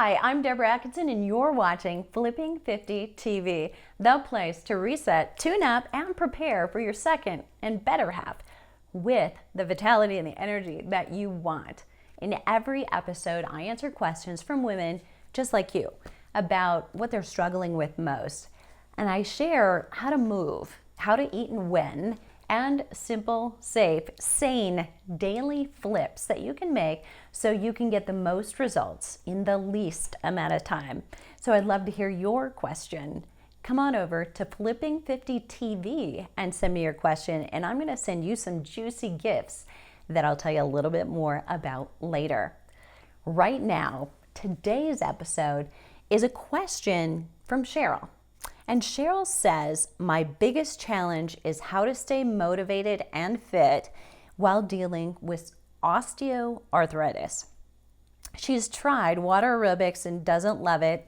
Hi, I'm Deborah Atkinson and you're watching Flipping 50 TV, the place to reset, tune up, and prepare for your second and better half with the vitality and the energy that you want. In every episode, I answer questions from women just like you about what they're struggling with most. And I share how to move, how to eat and when, and simple, safe, sane daily flips that you can make so you can get the most results in the least amount of time. So I'd love to hear your question. Come on over to Flipping 50 TV and send me your question, and I'm going to send you some juicy gifts that I'll tell you a little bit more about later. Right now, today's episode is a question from Cheryl. And Cheryl says, my biggest challenge is how to stay motivated and fit while dealing with osteoarthritis. She's tried water aerobics and doesn't love it,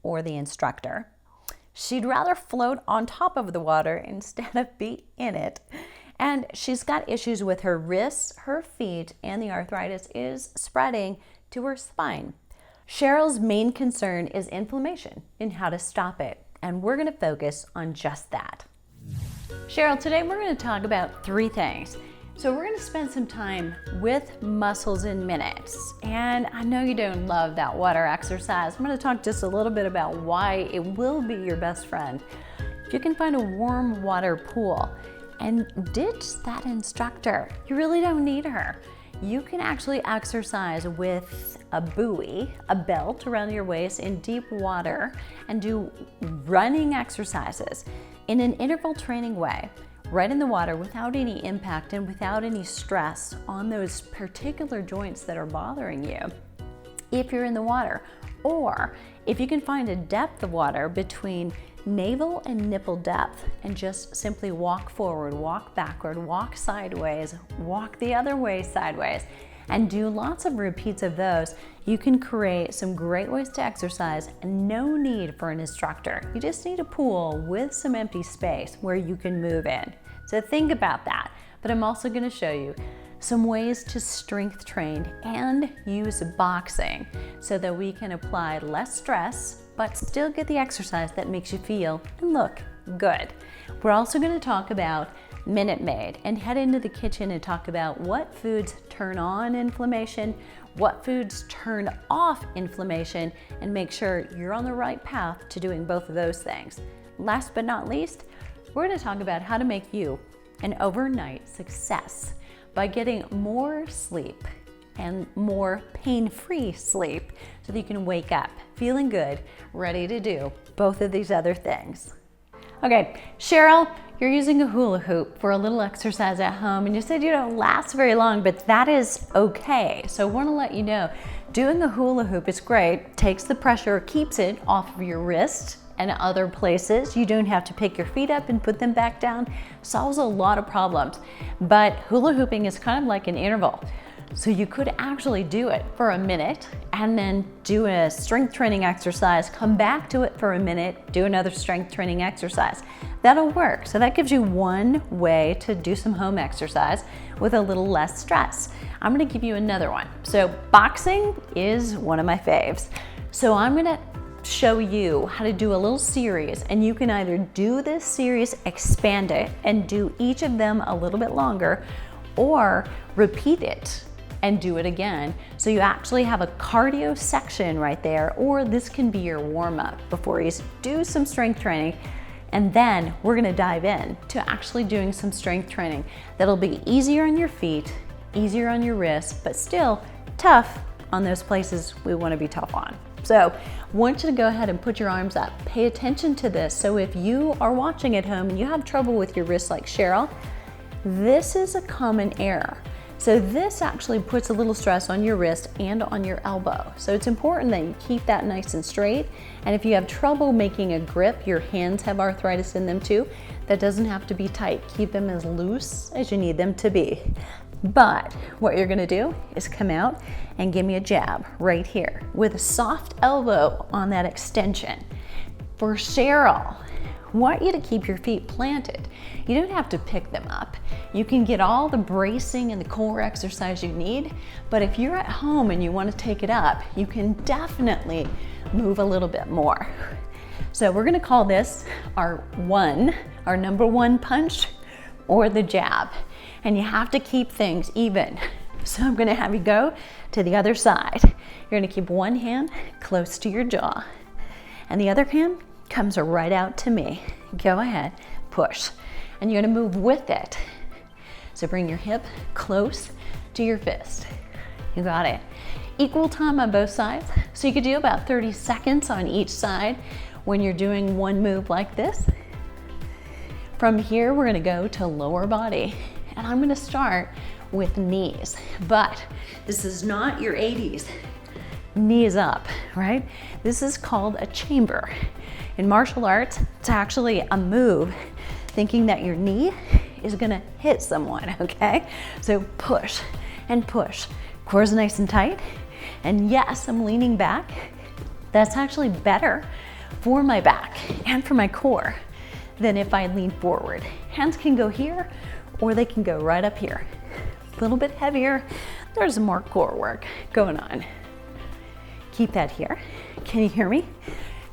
or the instructor. She'd rather float on top of the water instead of be in it. And she's got issues with her wrists, her feet, and the arthritis is spreading to her spine. Cheryl's main concern is inflammation and how to stop it. And we're going to focus on just that. Cheryl, today we're going to talk about three things. So we're going to spend some time with muscles in minutes. And I know you don't love that water exercise. I'm going to talk just a little bit about why it will be your best friend. If you can find a warm water pool and ditch that instructor, you really don't need her. You can actually exercise with a buoy, a belt around your waist in deep water, and do running exercises in an interval training way, right in the water without any impact and without any stress on those particular joints that are bothering you if you're in the water. Or if you can find a depth of water between navel and nipple depth and just simply walk forward, walk backward, walk sideways, walk the other way sideways, and do lots of repeats of those, you can create some great ways to exercise and no need for an instructor. You just need a pool with some empty space where you can move in. So think about that. But I'm also going to show you some ways to strength train and use boxing so that we can apply less stress but still get the exercise that makes you feel and look good. We're also going to talk about Minute Maid and head into the kitchen and talk about what foods turn on inflammation, what foods turn off inflammation, and make sure you're on the right path to doing both of those things. Last but not least, we're going to talk about how to make you an overnight success by getting more sleep and more pain-free sleep so that you can wake up feeling good, ready to do both of these other things. Okay, Cheryl, you're using a hula hoop for a little exercise at home and you said you don't last very long, but that is okay. So I want to let you know, doing a hula hoop is great, takes the pressure, keeps it off of your wrist and other places. You don't have to pick your feet up and put them back down. Solves a lot of problems. But hula hooping is kind of like an interval. So you could actually do it for a minute and then do a strength training exercise, come back to it for a minute, do another strength training exercise. That'll work. So that gives you one way to do some home exercise with a little less stress. I'm going to give you another one. So boxing is one of my faves. So I'm going to show you how to do a little series, and you can either do this series, expand it, and do each of them a little bit longer, or repeat it and do it again. So you actually have a cardio section right there, or this can be your warm-up before you do some strength training. And then we're gonna dive in to actually doing some strength training that'll be easier on your feet, easier on your wrists, but still tough on those places we wanna be tough on. So I want you to go ahead and put your arms up. Pay attention to this. So if you are watching at home and you have trouble with your wrists like Cheryl, this is a common error. So this actually puts a little stress on your wrist and on your elbow. So it's important that you keep that nice and straight. And if you have trouble making a grip, your hands have arthritis in them too, that doesn't have to be tight. Keep them as loose as you need them to be. But what you're gonna do is come out and give me a jab right here with a soft elbow on that extension. For Cheryl, I want you to keep your feet planted. You don't have to pick them up. You can get all the bracing and the core exercise you need, but if you're at home and you want to take it up, you can definitely move a little bit more. So we're gonna call this our number one punch, or the jab. And you have to keep things even. So I'm gonna have you go to the other side. You're gonna keep one hand close to your jaw, and the other hand comes right out to me. Go ahead, push. And you're gonna move with it. So bring your hip close to your fist. You got it. Equal time on both sides. So you could do about 30 seconds on each side when you're doing one move like this. From here, we're gonna go to lower body. And I'm gonna start with knees, but this is not your 80s. Knees up, right? This is called a chamber. In martial arts, it's actually a move thinking that your knee is gonna hit someone, okay? So push and push. Core's nice and tight. And yes, I'm leaning back. That's actually better for my back and for my core than if I lean forward. Hands can go here or they can go right up here. A little bit heavier. There's more core work going on. Keep that here. Can you hear me?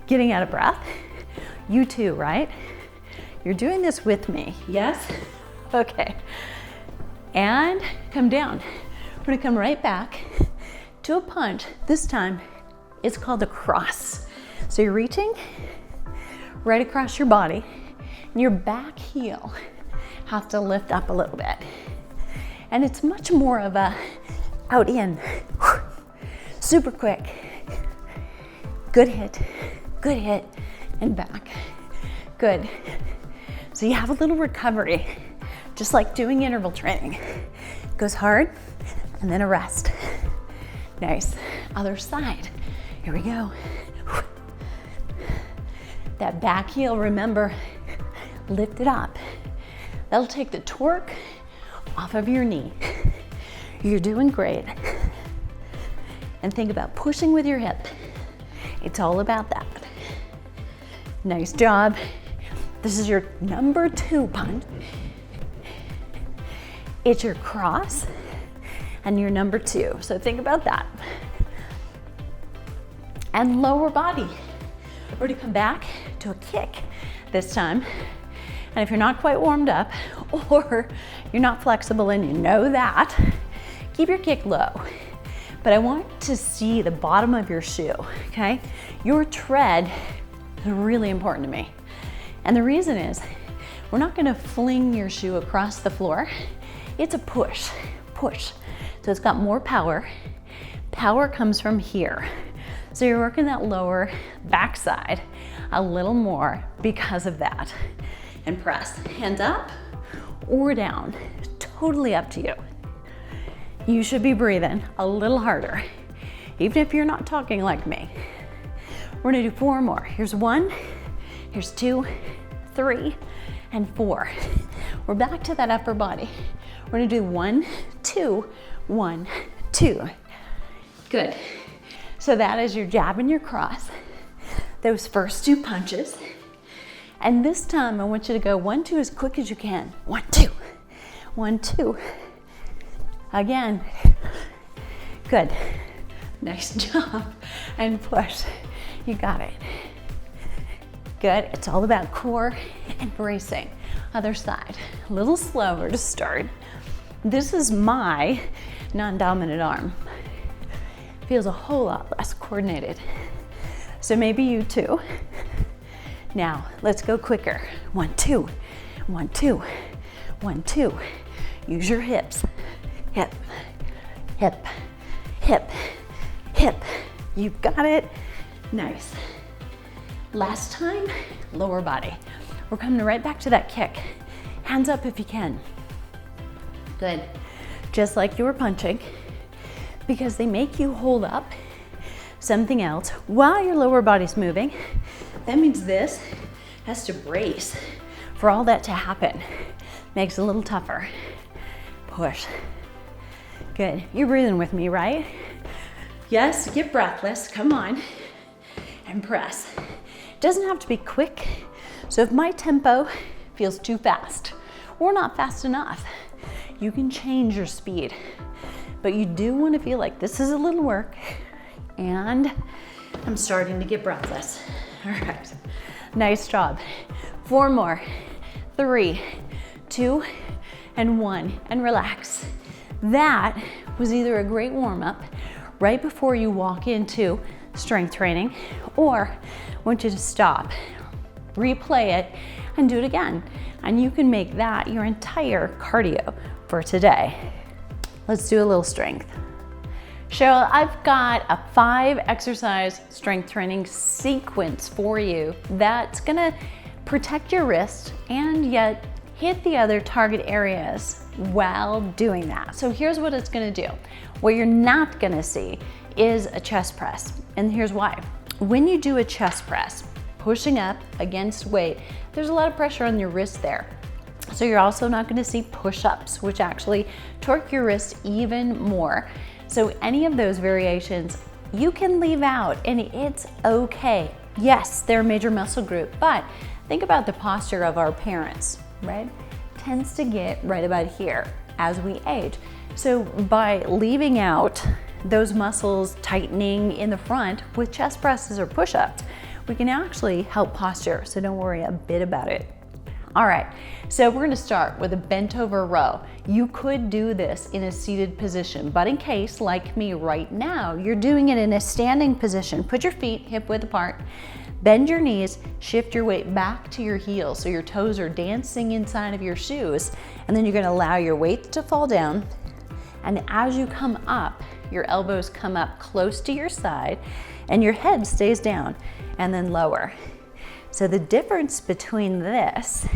Getting out of breath? You too, right? You're doing this with me, yes? Okay. And come down. We're gonna come right back to a punch. This time, it's called a cross. So you're reaching right across your body, and your back heel has to lift up a little bit. And it's much more of a out in, super quick. Good hit, and back. Good. So you have a little recovery, just like doing interval training. Goes hard, and then a rest. Nice. Other side. Here we go. That back heel, remember, lift it up. That'll take the torque off of your knee. You're doing great. And think about pushing with your hip. It's all about that. Nice job. This is your number 2 punch. It's your cross and your number 2. So think about that. And lower body. We're gonna come back to a kick this time. And if you're not quite warmed up, or you're not flexible and you know that, keep your kick low. But I want to see the bottom of your shoe, okay? Your tread is really important to me. And the reason is, we're not gonna fling your shoe across the floor. It's a push. So it's got more power. Power comes from here. So you're working that lower backside a little more because of that. And press, hands up or down, totally up to you. You should be breathing a little harder, even if you're not talking like me. We're gonna do 4 more. Here's 1, here's 2, 3, and 4. We're back to that upper body. We're gonna do 1, 2, 1, 2. Good. So that is your jab and your cross. Those first 2 punches. And this time I want you to go 1, 2 as quick as you can. 1, 2, 1, 2. Again. Good. Nice job. And push. You got it. Good. It's all about core and bracing. Other side. A little slower to start. This is my non-dominant arm. Feels a whole lot less coordinated. So maybe you too. Now, let's go quicker. 1, 2, 1, 2, 1, 2. Use your hips. Hip, hip, hip, hip. You've got it. Nice. Last time, lower body. We're coming right back to that kick. Hands up if you can. Good. Just like you were punching, because they make you hold up something else while your lower body's moving. That means this has to brace for all that to happen. Makes it a little tougher. Push. Good. You're breathing with me, right? Yes, get breathless. Come on. And press. It doesn't have to be quick, So if my tempo feels too fast or not fast enough, you can change your speed. But you do want to feel like this is a little work and I'm starting to get breathless. All right, nice job. 4 more, 3, 2, and 1, and relax. That was either a great warm-up right before you walk into strength training, or I want you to stop, replay it, and do it again. And you can make that your entire cardio for today. Let's do a little strength. Cheryl, I've got a 5 exercise strength training sequence for you that's gonna protect your wrist and yet hit the other target areas while doing that. So here's what it's gonna do. What you're not gonna see is a chest press, and here's why. When you do a chest press, pushing up against weight, there's a lot of pressure on your wrist there. So you're also not gonna see push-ups, which actually torque your wrist even more. So any of those variations you can leave out, and it's okay. Yes, they're a major muscle group, but think about the posture of our parents, right? Tends to get right about here as we age. So by leaving out those muscles tightening in the front with chest presses or push-ups, we can actually help posture, so don't worry a bit about it. All right, so we're gonna start with a bent over row. You could do this in a seated position, but in case, like me right now, you're doing it in a standing position, put your feet hip width apart, bend your knees, shift your weight back to your heels so your toes are dancing inside of your shoes, and then you're gonna allow your weight to fall down, and as you come up, your elbows come up close to your side, and your head stays down, and then lower. So the difference between this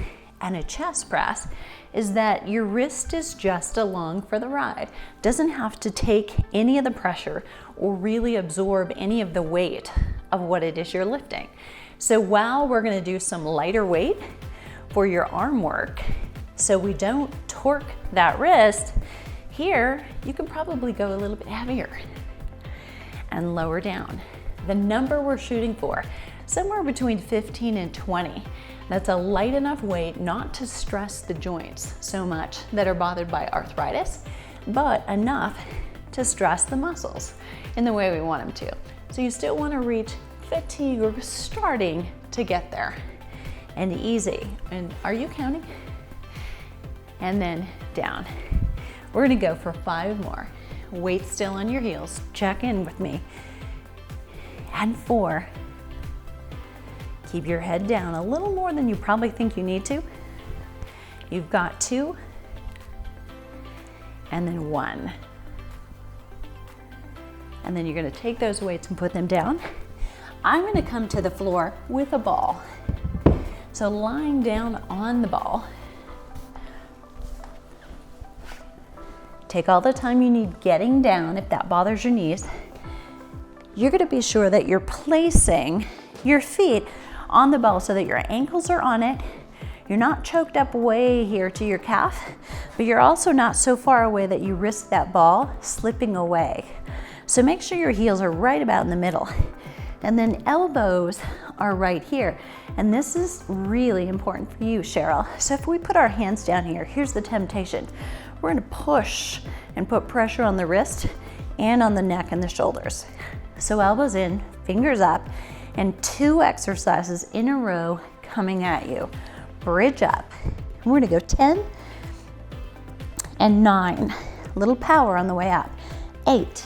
and a chest press is that your wrist is just along for the ride. Doesn't have to take any of the pressure or really absorb any of the weight of what it is you're lifting. So while we're gonna do some lighter weight for your arm work, so we don't torque that wrist, here you can probably go a little bit heavier and lower down. The number we're shooting for, somewhere between 15 and 20. That's a light enough weight not to stress the joints so much that are bothered by arthritis, but enough to stress the muscles in the way we want them to. So you still want to reach fatigue or starting to get there. And easy. And are you counting? And then down. We're gonna go for 5 more. Weight still on your heels. Check in with me. And 4. Keep your head down a little more than you probably think you need to. You've got 2, and then 1. And then you're gonna take those weights and put them down. I'm gonna come to the floor with a ball. So lying down on the ball, take all the time you need getting down if that bothers your knees. You're gonna be sure that you're placing your feet on the ball so that your ankles are on it. You're not choked up way here to your calf, but you're also not so far away that you risk that ball slipping away. So make sure your heels are right about in the middle. And then elbows are right here. And this is really important for you, Cheryl. So if we put our hands down here, here's the temptation. We're gonna push and put pressure on the wrist and on the neck and the shoulders. So elbows in, fingers up, and 2 exercises in a row coming at you. Bridge up. We're gonna go 10 and 9. Little power on the way up. 8,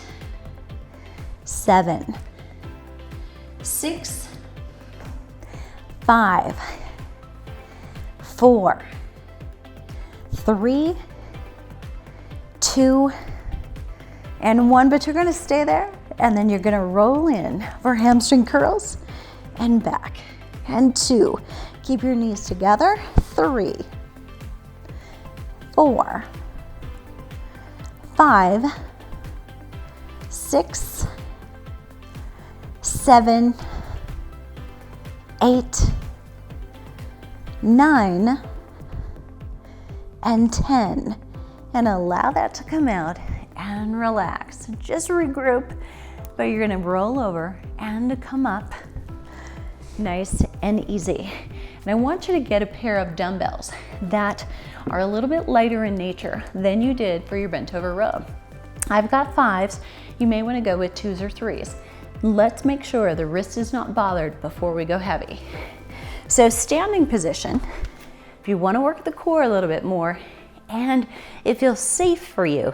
7, 6, 5, 4, 3, 2, and 1, but you're gonna stay there, and then you're gonna roll in for hamstring curls and back. And 2, keep your knees together. 3, 4, 5, 6, 7, 8, 9, and 10. And allow that to come out and relax. Just regroup, but you're gonna roll over and come up nice and easy. And I want you to get a pair of dumbbells that are a little bit lighter in nature than you did for your bent over row. I've got 5s. You may want to go with 2s or 3s. Let's make sure the wrist is not bothered before we go heavy. So standing position, if you want to work the core a little bit more and it feels safe for you,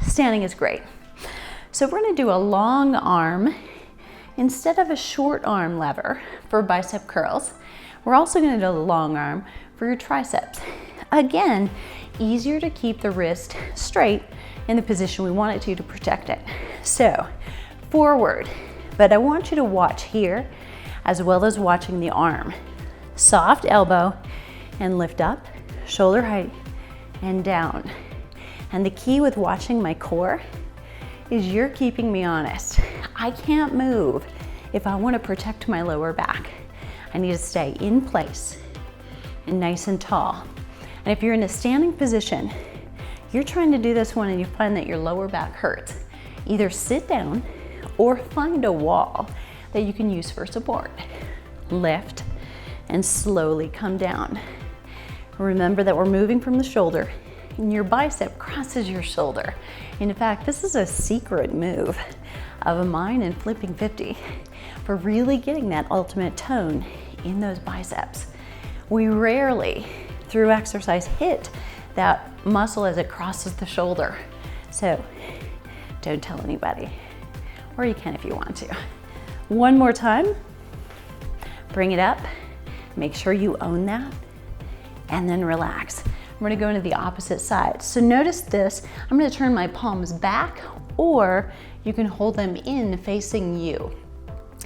standing is great. So we're going to do a long arm instead of a short arm lever for bicep curls. We're also going to do a long arm for your triceps. Again, easier to keep the wrist straight in the position we want it to protect it. So forward, but I want you to watch here as well as watching the arm. Soft elbow and lift up, shoulder height and down. And the key with watching my core is you're keeping me honest. I can't move if I want to protect my lower back. I need to stay in place and nice and tall. And if you're in a standing position, you're trying to do this one and you find that your lower back hurts, either sit down or find a wall that you can use for support. Lift and slowly come down. Remember that we're moving from the shoulder and your bicep crosses your shoulder. And in fact, this is a secret move of mine in Flipping 50 for really getting that ultimate tone in those biceps. We rarely, through exercise, hit that muscle as it crosses the shoulder. So don't tell anybody, or you can if you want to. One more time, bring it up, make sure you own that, and then relax. We're gonna go into the opposite side. So notice this, I'm gonna turn my palms back, or you can hold them in facing you.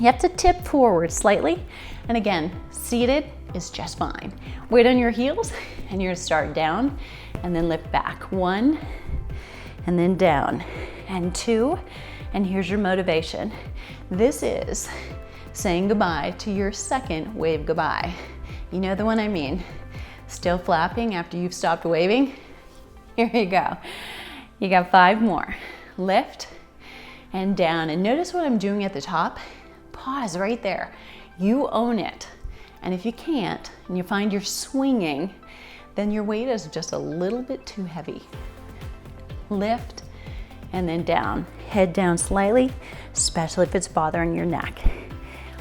You have to tip forward slightly, and again, seated is just fine. Weight on your heels, and you're gonna start down, and then lift back. 1, and then down, and 2, and here's your motivation. This is saying goodbye to your second wave goodbye. You know the one I mean. Still flapping after you've stopped waving? Here you go. You got 5 more. Lift and down, and notice what I'm doing at the top. Pause right there. You own it. And if you can't, and you find you're swinging, then your weight is just a little bit too heavy. Lift and then down. Head down slightly, especially if it's bothering your neck.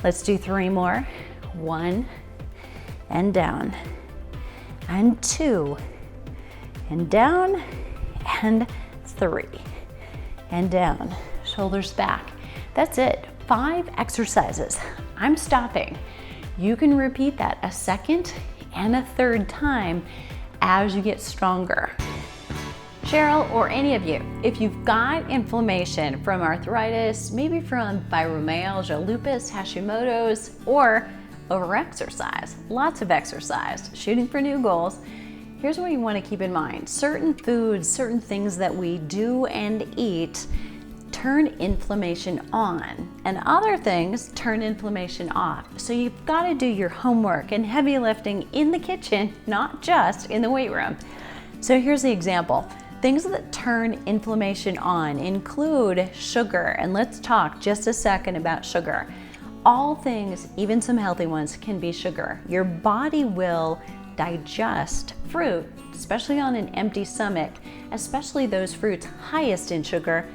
Let's do 3 more. 1 and down, and 2 and down, and 3 and down. Shoulders back. That's it. 5 exercises. I'm stopping. You can repeat that a second and a third time as you get stronger. Cheryl, or any of you, if you've got inflammation from arthritis, maybe from fibromyalgia, lupus, Hashimoto's, or overexercise, lots of exercise, shooting for new goals, here's what you want to keep in mind. Certain foods, certain things that we do and eat turn inflammation on, and other things turn inflammation off. So you've got to do your homework and heavy lifting in the kitchen, not just in the weight room. So here's the example. Things that turn inflammation on include sugar, and let's talk just a second about sugar. All things, even some healthy ones, can be sugar. Your body will digest fruit, especially on an empty stomach, especially those fruits highest in sugar,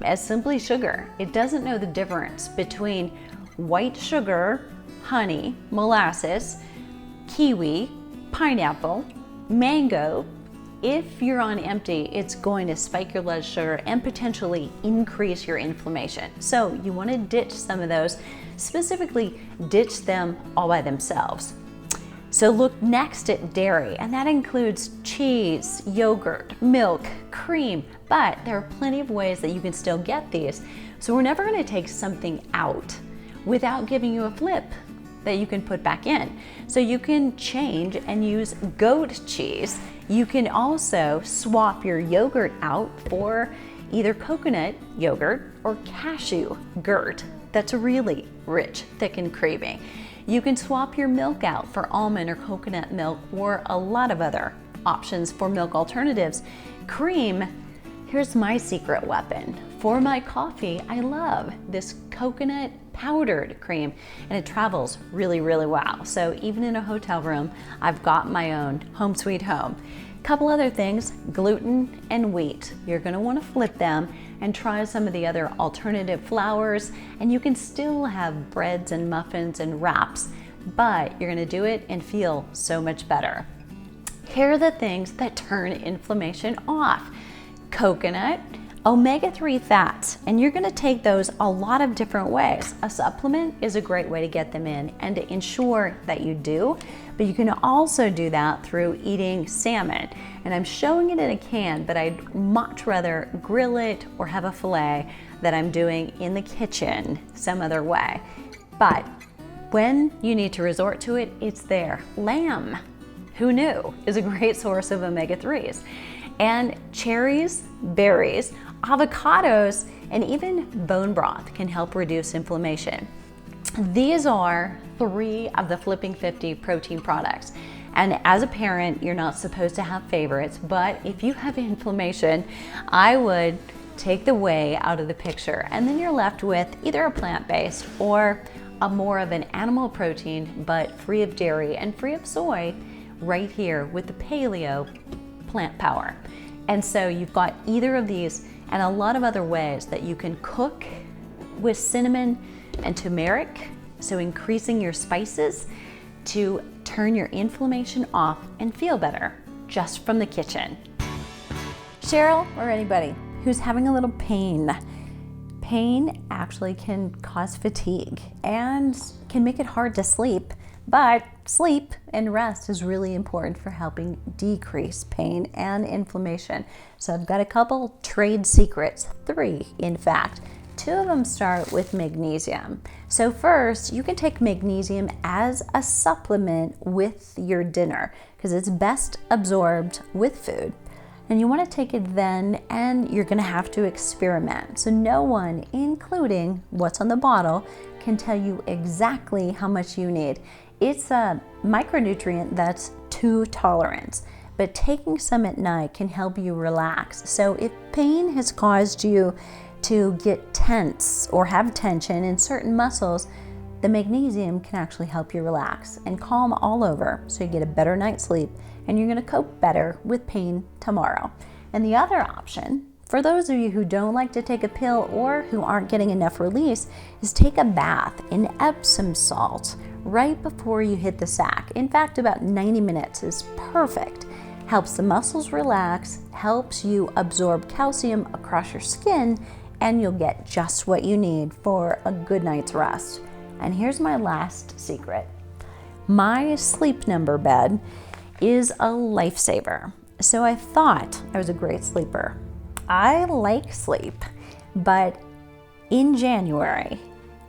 as simply sugar. It doesn't know the difference between white sugar, honey, molasses, kiwi, pineapple, mango. If you're on empty, it's going to spike your blood sugar and potentially increase your inflammation. So you want to ditch some of those, specifically ditch them all by themselves. So look next at dairy, and that includes cheese, yogurt, milk, cream, but there are plenty of ways that you can still get these. So we're never going to take something out without giving you a flip that you can put back in. So you can change and use goat cheese. You can also swap your yogurt out for either coconut yogurt or cashew yogurt. That's really rich, thick, and creamy. You can swap your milk out for almond or coconut milk, or a lot of other options for milk alternatives. Cream, here's my secret weapon. For my coffee, I love this coconut powdered cream, and it travels really, really well. So even in a hotel room, I've got my own home sweet home. Couple other things, gluten and wheat. You're gonna wanna flip them and try some of the other alternative flours, and you can still have breads and muffins and wraps, but you're gonna do it and feel so much better. Here are the things that turn inflammation off. Coconut, omega-3 fats, and you're gonna take those a lot of different ways. A supplement is a great way to get them in and to ensure that you do, but you can also do that through eating salmon. And I'm showing it in a can, but I'd much rather grill it or have a fillet that I'm doing in the kitchen some other way. But when you need to resort to it, it's there. Lamb, who knew, is a great source of omega-3s. And cherries, berries, avocados, and even bone broth can help reduce inflammation. These are 3 of the Flipping 50 protein products. And as a parent, you're not supposed to have favorites, but if you have inflammation, I would take the whey out of the picture, and then you're left with either a plant-based or a more of an animal protein, but free of dairy and free of soy, right here with the paleo plant power. And so you've got either of these and a lot of other ways that you can cook with cinnamon and turmeric, so increasing your spices to turn your inflammation off and feel better just from the kitchen. Cheryl, or anybody who's having a little pain. Pain actually can cause fatigue and can make it hard to sleep. But sleep and rest is really important for helping decrease pain and inflammation. So I've got a couple trade secrets, 3 in fact. 2 of them start with magnesium. So first, you can take magnesium as a supplement with your dinner because it's best absorbed with food. And you want to take it then, and you're going to have to experiment. So no one, including what's on the bottle, can tell you exactly how much you need. It's a micronutrient that's too tolerant, but taking some at night can help you relax. So if pain has caused you to get tense or have tension in certain muscles, the magnesium can actually help you relax and calm all over, so you get a better night's sleep and you're going to cope better with pain tomorrow. And the other option, for those of you who don't like to take a pill or who aren't getting enough release, is take a bath in Epsom salt right before you hit the sack. In fact, about 90 minutes is perfect. Helps the muscles relax, helps you absorb calcium across your skin, and you'll get just what you need for a good night's rest. And here's my last secret. My Sleep Number bed is a lifesaver. So I thought I was a great sleeper. I like sleep, but in January,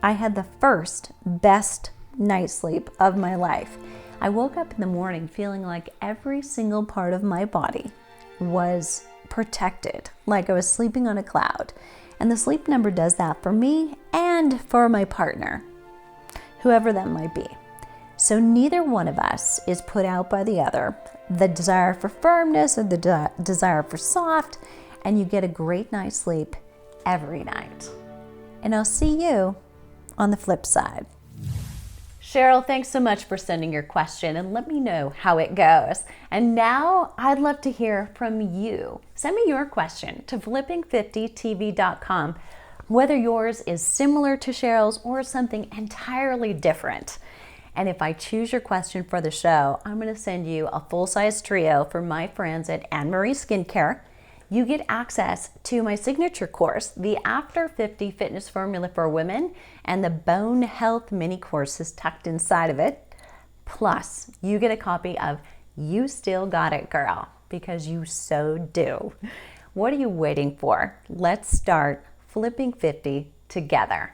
I had the first best night's sleep of my life. I woke up in the morning feeling like every single part of my body was protected, like I was sleeping on a cloud. And the Sleep Number does that for me and for my partner, whoever that might be. So neither one of us is put out by the other. The desire for firmness or the desire for soft, and you get a great night's sleep every night. And I'll see you on the flip side. Cheryl, thanks so much for sending your question, and let me know how it goes. And now I'd love to hear from you. Send me your question to flipping50tv.com, whether yours is similar to Cheryl's or something entirely different. And if I choose your question for the show, I'm going to send you a full-size trio from my friends at Anne Marie Skincare. You get access to my signature course, the After 50 Fitness Formula for Women, and the Bone Health mini course is tucked inside of it. Plus, you get a copy of You Still Got It, Girl, because you so do. What are you waiting for? Let's start flipping 50 together.